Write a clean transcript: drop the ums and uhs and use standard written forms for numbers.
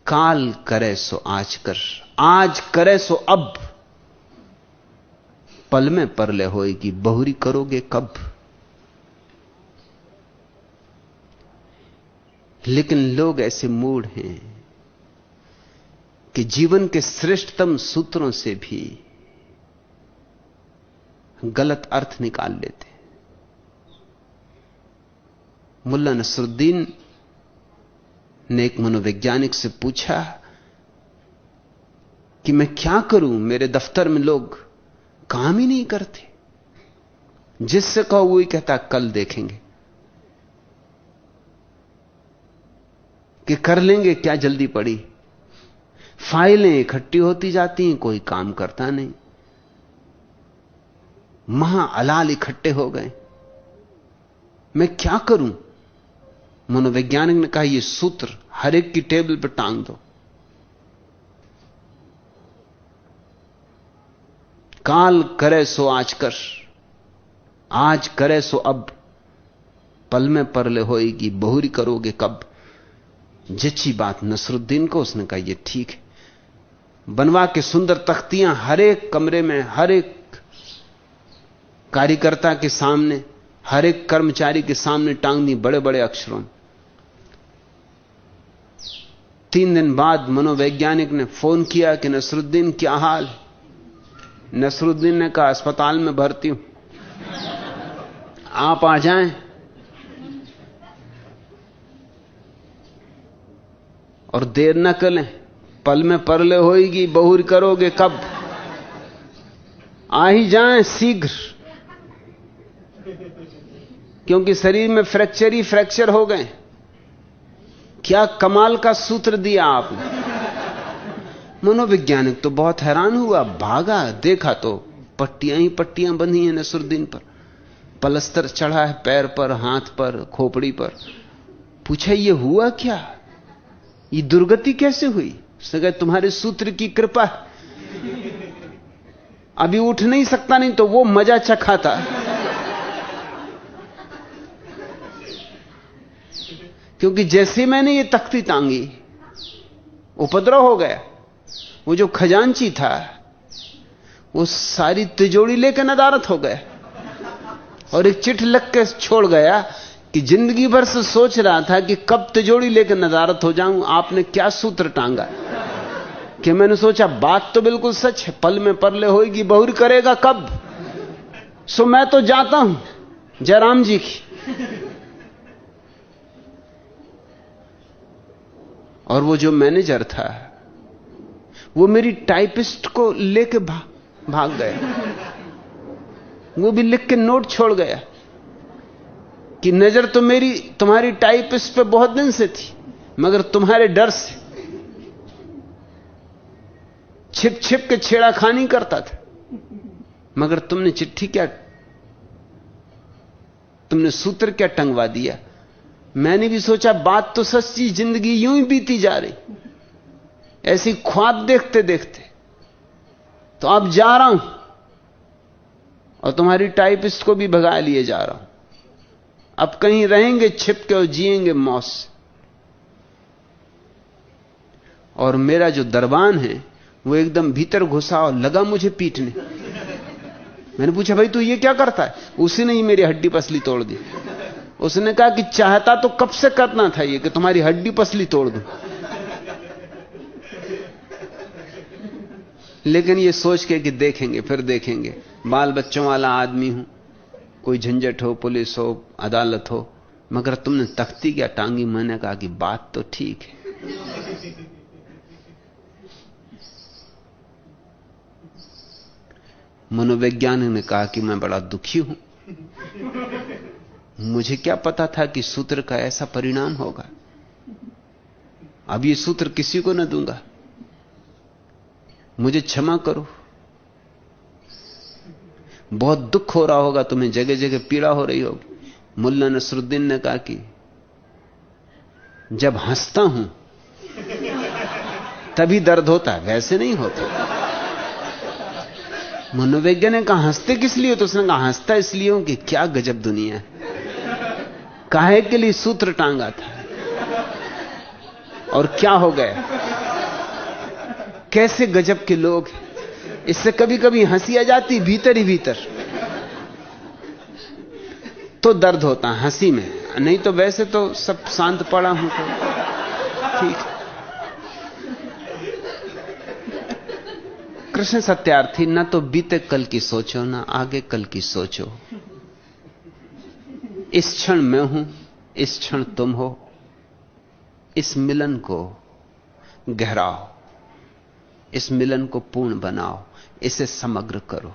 काल करे सो आज कर, आज करे सो अब, पल में परले होएगी बहुरी करोगे कब। लेकिन लोग ऐसे मूढ़ हैं कि जीवन के श्रेष्ठतम सूत्रों से भी गलत अर्थ निकाल लेते। मुल्ला नसरुद्दीन ने एक मनोवैज्ञानिक से पूछा कि मैं क्या करूं, मेरे दफ्तर में लोग काम ही नहीं करते, जिससे कहो वही कहता कल देखेंगे, कि कर लेंगे, क्या जल्दी पड़ी। फाइलें इकट्ठी होती जाती हैं, कोई काम करता नहीं, महाअलाल इकट्ठे हो गए, मैं क्या करूं। मनोवैज्ञानिक ने कहा यह सूत्र हर एक की टेबल पर टांग दो, काल करे सो आज कर, आज करे सो अब, पल में परले होएगी बहुरी करोगे कब। जची बात नसरुद्दीन को, उसने कहा यह ठीक है। बनवा के सुंदर तख्तियां हर एक कमरे में, हर एक कार्यकर्ता के सामने, हर एक कर्मचारी के सामने टांग दी बड़े बड़े अक्षरों में। 3 दिन बाद मनोवैज्ञानिक ने फोन किया कि नसरुद्दीन क्या हाल है। नसरुद्दीन ने कहा अस्पताल में भर्ती हूं, आप आ जाएं। और देर न करें, पल में परले होएगी बहुरी करोगे कब। आ ही जाएं शीघ्र, क्योंकि शरीर में फ्रैक्चर ही फ्रैक्चर हो गए। क्या कमाल का सूत्र दिया आपने। मनोवैज्ञानिक तो बहुत हैरान हुआ, भागा, देखा तो पट्टियां ही पट्टियां बंधी हैं नसरुद्दीन पर, पलस्तर चढ़ा है पैर पर, हाथ पर, खोपड़ी पर। पूछा ये हुआ क्या, ये दुर्गति कैसे हुई। उसने कहा तुम्हारे सूत्र की कृपा है, अभी उठ नहीं सकता, नहीं तो वो मजा चखा था। क्योंकि जैसे मैंने ये तख्ती टांगी उपद्रव हो गया। वो जो खजांची था वो सारी तिजोरी लेकर नदारत हो गया और एक चिट्ठ लग के छोड़ गया कि जिंदगी भर से सोच रहा था कि कब तिजोरी लेकर नदारत हो जाऊं। आपने क्या सूत्र टांगा कि मैंने सोचा बात तो बिल्कुल सच है, पल में परले होएगी बहुरी करेगा कब। सो मैं तो जाता हूं जयराम जी की। और वो जो मैनेजर था वो मेरी टाइपिस्ट को लेके भाग गया। वो भी लिख के नोट छोड़ गया कि नजर तो मेरी तुम्हारी टाइपिस्ट पे बहुत दिन से थी, मगर तुम्हारे डर से छिप छिप के छेड़ाखानी करता था। मगर तुमने चिट्ठी क्या, तुमने सूत्र क्या टंगवा दिया। मैंने भी सोचा बात तो सच्ची, जिंदगी यूं ही बीती जा रही ऐसी ख्वाब देखते देखते। तो अब जा रहा हूं और तुम्हारी टाइपिस्ट को भी भगा लिए जा रहा हूं। अब कहीं रहेंगे छिप के और जिएंगे मौत से। और मेरा जो दरबान है वो एकदम भीतर घुसा और लगा मुझे पीटने। मैंने पूछा भाई तू ये क्या करता है। उसी ने ही मेरी हड्डी पसली तोड़ दी। उसने कहा कि चाहता तो कब से करना था ये कि तुम्हारी हड्डी पसली तोड़ दूं, लेकिन ये सोच के कि देखेंगे फिर देखेंगे, बाल बच्चों वाला आदमी हूं, कोई झंझट हो, पुलिस हो, अदालत हो, मगर तुमने तख्ती क्या टांगी। मैंने कहा कि बात तो ठीक है। मनोवैज्ञानिक ने कहा कि मैं बड़ा दुखी हूं, मुझे क्या पता था कि सूत्र का ऐसा परिणाम होगा। अब ये सूत्र किसी को न दूंगा, मुझे क्षमा करो। बहुत दुख हो रहा होगा तुम्हें, जगह जगह पीड़ा हो रही होगी। मुल्ला नसरुद्दीन ने कहा कि जब हंसता हूं तभी दर्द होता है, वैसे नहीं होता। मनोवैज्ञानिक ने कहा हंसते किस लिए, तो उसने कहा हंसता इसलिए हूं कि क्या गजब दुनिया है। काहे के लिए सूत्र टांगा था और क्या हो गया। कैसे गजब के लोग हैं। इससे कभी कभी हंसी आ जाती भीतर ही भीतर, तो दर्द होता है हंसी में, नहीं तो वैसे तो सब शांत पड़ा हूं तो ठीक। कृष्ण सत्यार्थी, ना तो बीते कल की सोचो, ना आगे कल की सोचो। इस क्षण मैं हूं, इस क्षण तुम हो। इस मिलन को गहराओ, इस मिलन को पूर्ण बनाओ, इसे समग्र करो।